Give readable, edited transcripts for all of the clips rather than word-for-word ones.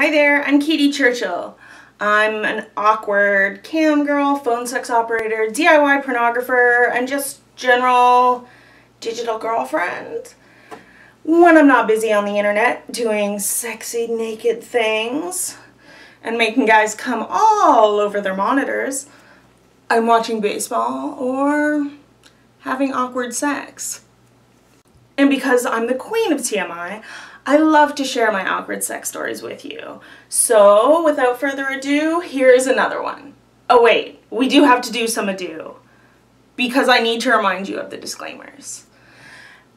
Hi there, I'm Katy Churchill. I'm an awkward cam girl, phone sex operator, DIY pornographer, and just general digital girlfriend. When I'm not busy on the internet doing sexy naked things and making guys come all over their monitors, I'm watching baseball or having awkward sex. And because I'm the queen of TMI, I love to share my awkward sex stories with you. So, without further ado, here's another one. Oh wait, we do have to do some ado, because I need to remind you of the disclaimers.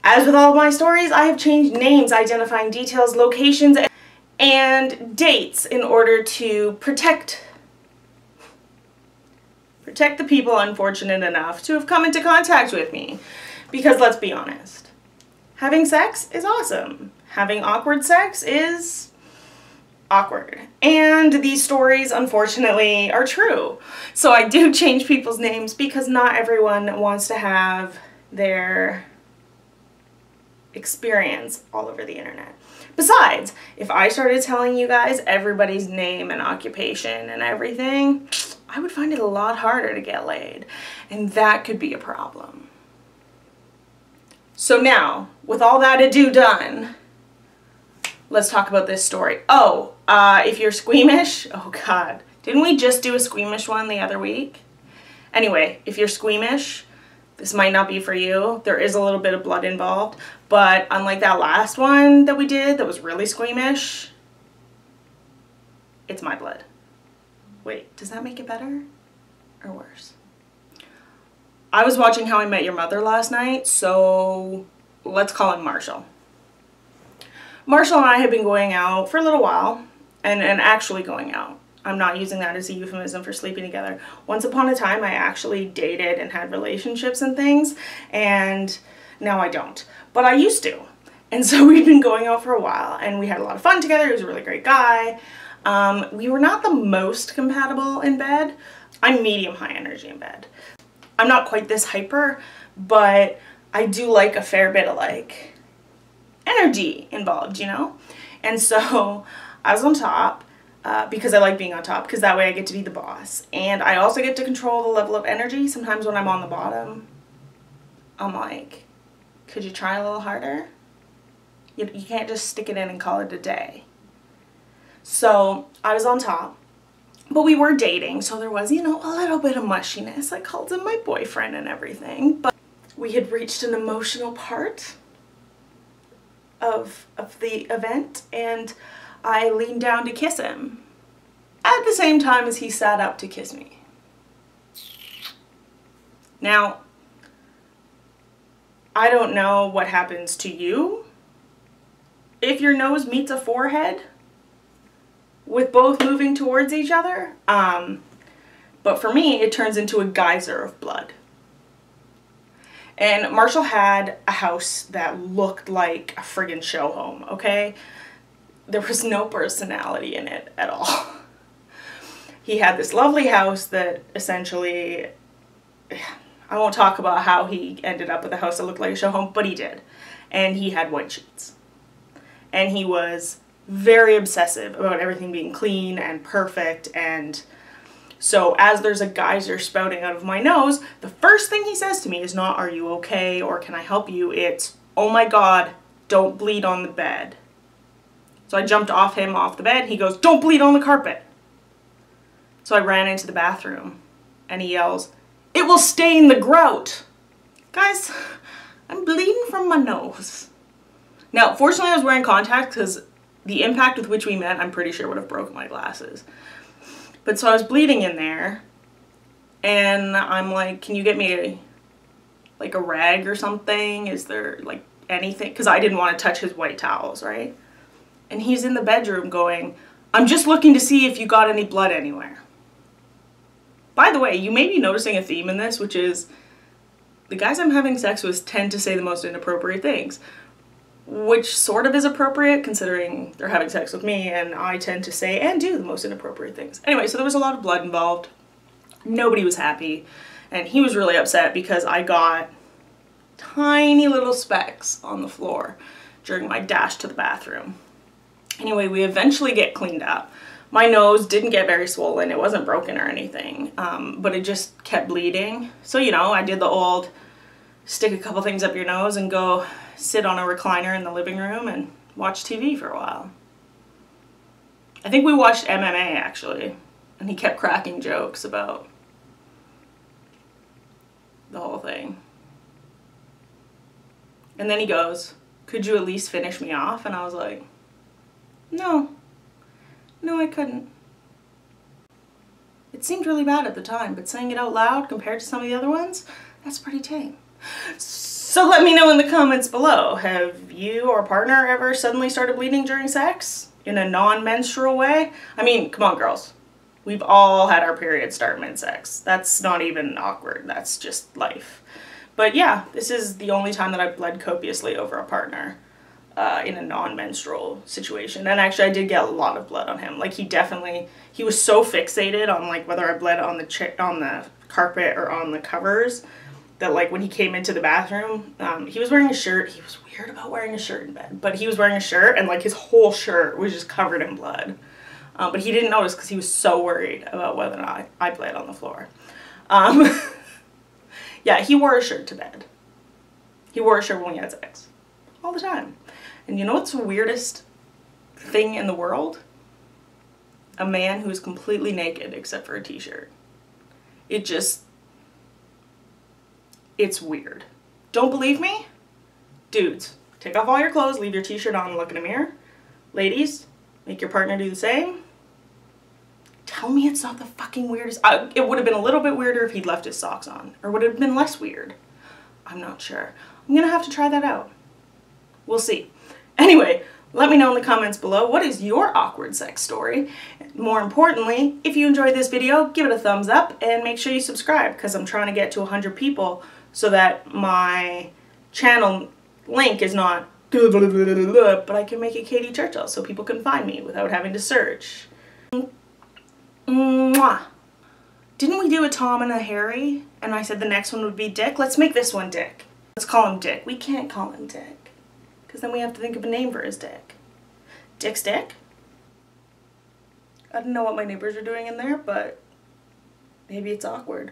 As with all of my stories, I have changed names, identifying details, locations, and dates in order to protect the people unfortunate enough to have come into contact with me. Because let's be honest, having sex is awesome. Having awkward sex is awkward. And these stories, unfortunately, are true. So I do change people's names because not everyone wants to have their experience all over the internet. Besides, if I started telling you guys everybody's name and occupation and everything, I would find it a lot harder to get laid. And that could be a problem. So now, with all that ado done, let's talk about this story. Oh, if you're squeamish, oh god, didn't we just do a squeamish one the other week? Anyway, if you're squeamish, this might not be for you. There is a little bit of blood involved, but unlike that last one that we did that was really squeamish, it's my blood. Wait, does that make it better or worse? I was watching How I Met Your Mother last night, so let's call him Marshall. Marshall and I have been going out for a little while, and actually going out. I'm not using that as a euphemism for sleeping together. Once upon a time, I actually dated and had relationships and things, and now I don't. But I used to. And so we've been going out for a while, and we had a lot of fun together. He was a really great guy. We were not the most compatible in bed. I'm medium high energy in bed. I'm not quite this hyper, but I do like a fair bit of like energy involved, you know? And so I was on top because I like being on top, because that way I get to be the boss. And I also get to control the level of energy. Sometimes when I'm on the bottom, I'm like, could you try a little harder? You can't just stick it in and call it a day. So I was on top, but we were dating, so there was, you know, a little bit of mushiness. I called him my boyfriend and everything, but we had reached an emotional part of the event, and I leaned down to kiss him at the same time as he sat up to kiss me. Now, I don't know what happens to you if your nose meets a forehead with both moving towards each other, but for me it turns into a geyser of blood. And Marshall had a house that looked like a friggin' show home, okay? There was no personality in it at all. He had this lovely house that essentially, I won't talk about how he ended up with a house that looked like a show home, but he did. And he had white sheets. And he was very obsessive about everything being clean and perfect, and so as there's a geyser spouting out of my nose, the first thing he says to me is not, "Are you okay?" or "Can I help you?" It's, "Oh my god, don't bleed on the bed." So I jumped off the bed. He goes, "Don't bleed on the carpet." So I ran into the bathroom and he yells, "It will stain the grout." Guys, I'm bleeding from my nose. Now, fortunately I was wearing contacts because the impact with which we met, I'm pretty sure would have broken my glasses. But so I was bleeding in there, and I'm like, "Can you get me like a rag or something? Is there like anything?" Because I didn't want to touch his white towels, right? And he's in the bedroom going, "I'm just looking to see if you got any blood anywhere." By the way, you may be noticing a theme in this, which is the guys I'm having sex with tend to say the most inappropriate things. Which sort of is appropriate considering they're having sex with me and I tend to say and do the most inappropriate things. Anyway, so there was a lot of blood involved. Nobody was happy, and he was really upset because I got tiny little specks on the floor during my dash to the bathroom. Anyway, we eventually get cleaned up. My nose didn't get very swollen. It wasn't broken or anything, but it just kept bleeding. So, you know, I did the old stick a couple things up your nose and go sit on a recliner in the living room and watch TV for a while. I think we watched MMA, actually, and he kept cracking jokes about the whole thing. And then he goes, "Could you at least finish me off?" And I was like, no, I couldn't. It seemed really bad at the time, but saying it out loud compared to some of the other ones, that's pretty tame. So let me know in the comments below, have you or a partner ever suddenly started bleeding during sex in a non-menstrual way? I mean, come on girls. We've all had our period start mid-sex. That's not even awkward, that's just life. But yeah, this is the only time that I've bled copiously over a partner in a non-menstrual situation. And actually I did get a lot of blood on him. Like he was so fixated on like whether I bled on the carpet or on the covers that like when he came into the bathroom, he was wearing a shirt. He was weird about wearing a shirt in bed, but he was wearing a shirt and like his whole shirt was just covered in blood. But he didn't notice because he was so worried about whether or not I bled on the floor. Yeah, he wore a shirt to bed. He wore a shirt when we had sex. All the time. And you know what's the weirdest thing in the world? A man who's completely naked except for a t-shirt. It's weird. Don't believe me? Dudes, take off all your clothes, leave your t-shirt on and look in a mirror. Ladies, make your partner do the same. Tell me it's not the fucking weirdest. It would have been a little bit weirder if he'd left his socks on. Or would it have been less weird? I'm not sure. I'm gonna have to try that out. We'll see. Anyway, let me know in the comments below, what is your awkward sex story? More importantly, if you enjoyed this video, give it a thumbs up and make sure you subscribe because I'm trying to get to 100 people so that my channel link is not but I can make it Katy Churchill so people can find me without having to search. Mwah. Didn't we do a Tom and a Harry? And I said the next one would be Dick? Let's make this one Dick. Let's call him Dick. We can't call him Dick, because then we have to think of a name for his dick. Dick's Dick? I don't know what my neighbors are doing in there, but maybe it's awkward.